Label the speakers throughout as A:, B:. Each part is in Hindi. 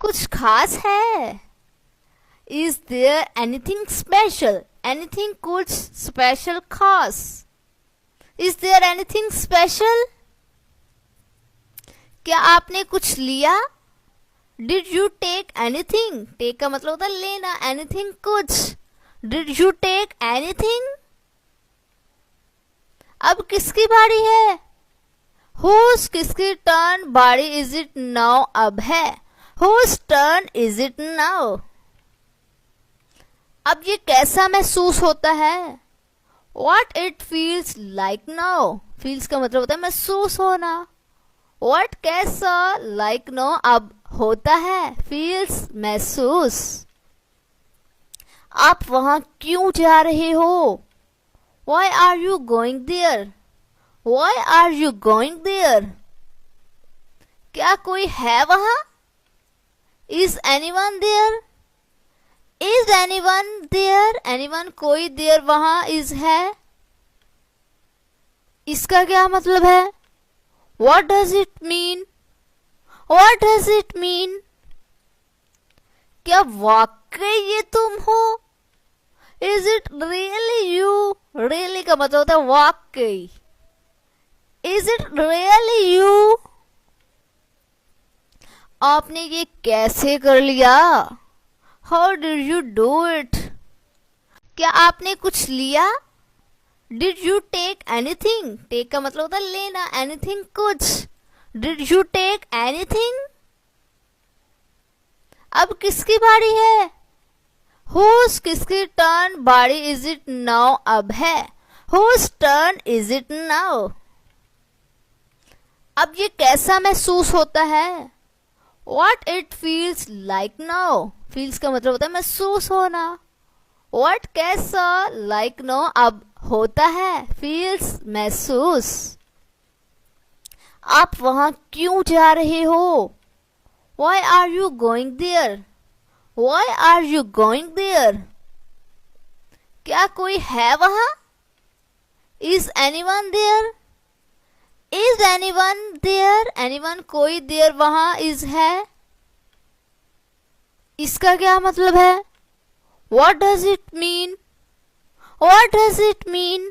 A: कुछ खास है? Is there anything special? Anything कुछ स्पेशल खास? Is there anything special? क्या आपने कुछ लिया? Did you take anything? Take का मतलब होता है लेना, एनीथिंग कुछ। Did you take anything? अब किसकी बारी है? हुज किसकी टर्न? बारी इज इट नाउ अब है। Whose turn is it now? अब ये कैसा महसूस होता है? What it feels like now? feels का मतलब होता है महसूस होना। What कैसा? like now अब होता है। feels महसूस। आप वहां क्यों जा रहे हो? Why are you going there? Why are you going there? क्या कोई है वहां? Is anyone there? Is anyone there? anyone कोई there वहां is है। इसका क्या मतलब है? What does it mean? What does it mean? क्या वाकई ये तुम हो? Is it really you? Really का मतलब होता है वाकई। Is it really you? आपने ये कैसे कर लिया? How did you do it? क्या आपने कुछ लिया? Did you take anything? Take का मतलब होता है लेना, anything कुछ। Did you take anything? अब किसकी बारी है? Whose किसकी टर्न? बारी is it now अब है। Whose turn is it now? अब ये कैसा महसूस होता है? What it feels like now? feels का मतलब होता है महसूस होना। What कैसा? like now अब होता है। feels महसूस। आप वहां क्यों जा रहे हो? Why are you going there? Why are you going there? क्या कोई है वहां? Is anyone there? Is anyone there? anyone कोई there वहां is है। इसका क्या मतलब है? What does it mean? What does it mean?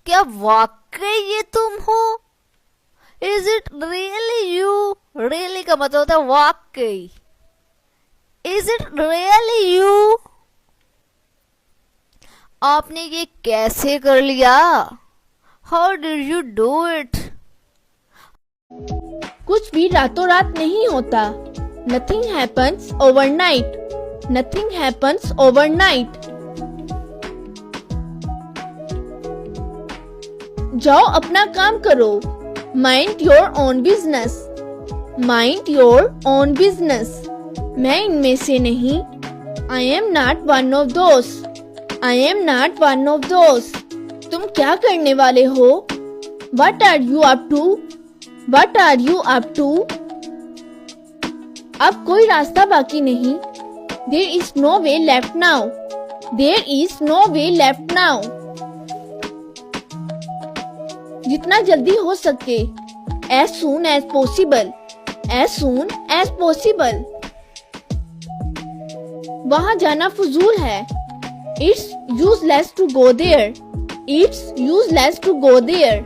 A: क्या वाकई ये तुम हो? Is it really you? Really का मतलब होता है वाकई। Is it really you? आपने ये कैसे कर लिया? How did you do it?
B: कुछ भी रातों रात नहीं होता। Nothing happens overnight. Nothing happens overnight. जाओ अपना काम करो। Mind your own business. Mind your own business. मैं इनमें से नहीं। I am not one of those. I am not one of those. तुम क्या करने वाले हो? What are you up to? What are you up to? अब कोई रास्ता बाकी नहीं। There is no way left now. There is no way left now. जितना जल्दी हो सके। As soon as possible. As soon as possible. वहाँ जाना फजूल है। It's useless to go there. It's useless to go there.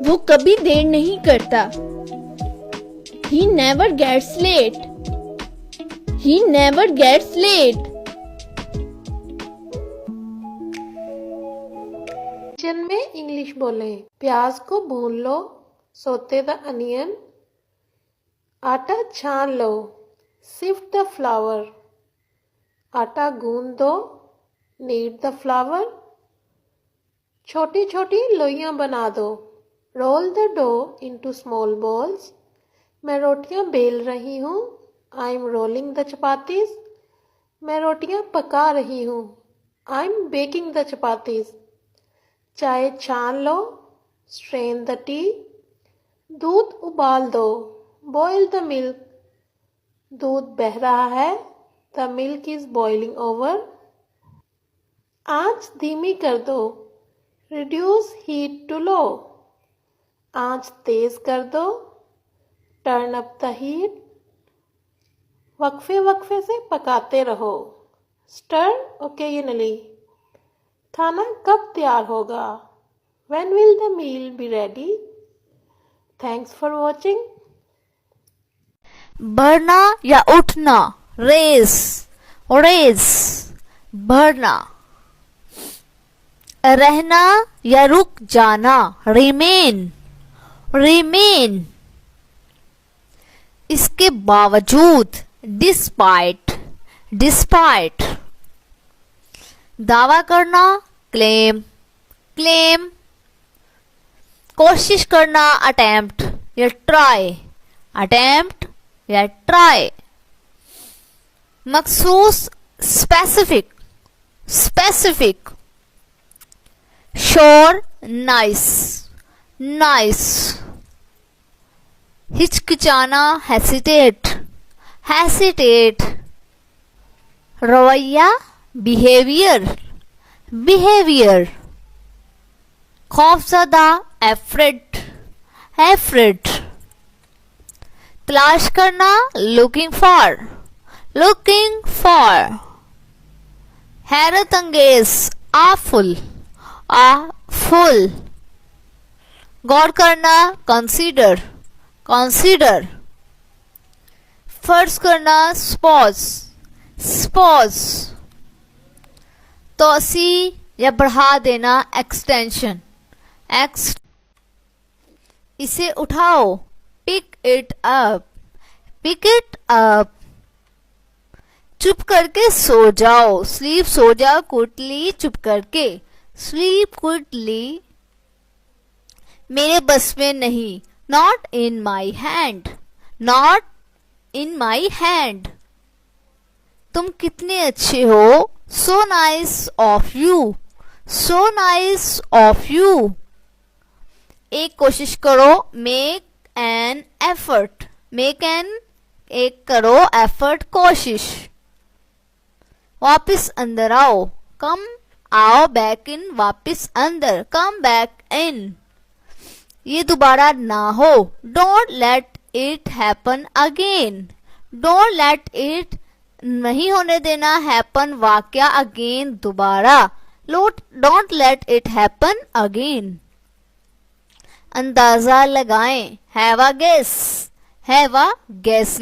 B: वो कभी देर नहीं करता। He never gets late. He never gets late.
C: Kitchen में इंग्लिश बोलें। प्याज को भून लो। सोते द अनियन। आटा छान लो। Shift the flower. आटा गूंद दो। Knead the flour. छोटी छोटी लोइयां बना दो। Roll the dough into small balls. मैं रोटियां बेल रही हूँ। I am rolling the chapatis. मैं रोटियां पका रही हूँ। I am baking the chapatis. चाय छान लो। Strain the tea. दूध उबाल दो। Boil the milk. दूध बह रहा है। The milk is boiling over. आंच धीमी कर दो। Reduce heat to low. आंच तेज कर दो। टर्न अप द हीट, वक्फे वक्फे से पकाते रहो, स्टर ओकेजनली, खाना कब तैयार होगा, when will the meal be ready. Thanks for watching.
A: बढ़ना या उठना, रेस, रेस, बढ़ना। रहना या रुक जाना, रिमेन, रिमेन। इसके बावजूद, डिस्पाइट, डिस्पाइट। दावा करना, क्लेम, क्लेम। कोशिश करना, अटेम्प्ट या ट्राई, अटेम्प्ट या ट्राई। मखसूस, specific, specific. Sure, nice, nice. हिचकिचाना, हेसिटेट, हेसिटेट। रवैया, बिहेवियर, बिहेवियर। खौफजदा, एफ्रेड, एफ्रेड। तलाश करना, लुकिंग फॉर, लुकिंग फॉर। हैरत अंगेज, आफुल, आफुल। गौर करना, कंसीडर, कंसीडर। फर्ज करना, स्पॉज, स्पॉज। तोसी या बढ़ा देना, एक्सटेंशन, एक्स। इसे उठाओ, pick it up, pick it up. चुप करके सो जाओ, स्लीप, सो जाओ क्विकली, चुप करके, स्लीप क्विकली। मेरे बस में नहीं, not in my hand, not in my hand. तुम कितने अच्छे हो, so nice of you, so nice of you. एक कोशिश करो, make an effort, make an, एक करो, एफर्ट, कोशिश। वापिस अंदर आओ, कम, आओ, बैक इन, वापिस अंदर, कम बैक इन। ये दोबारा ना हो, don't let it happen again, don't let it, नहीं होने देना, हैपन, वाकया, अगेन, दोबारा, don't let it happen again. अंदाजा लगाएं, have a guess, have a guess.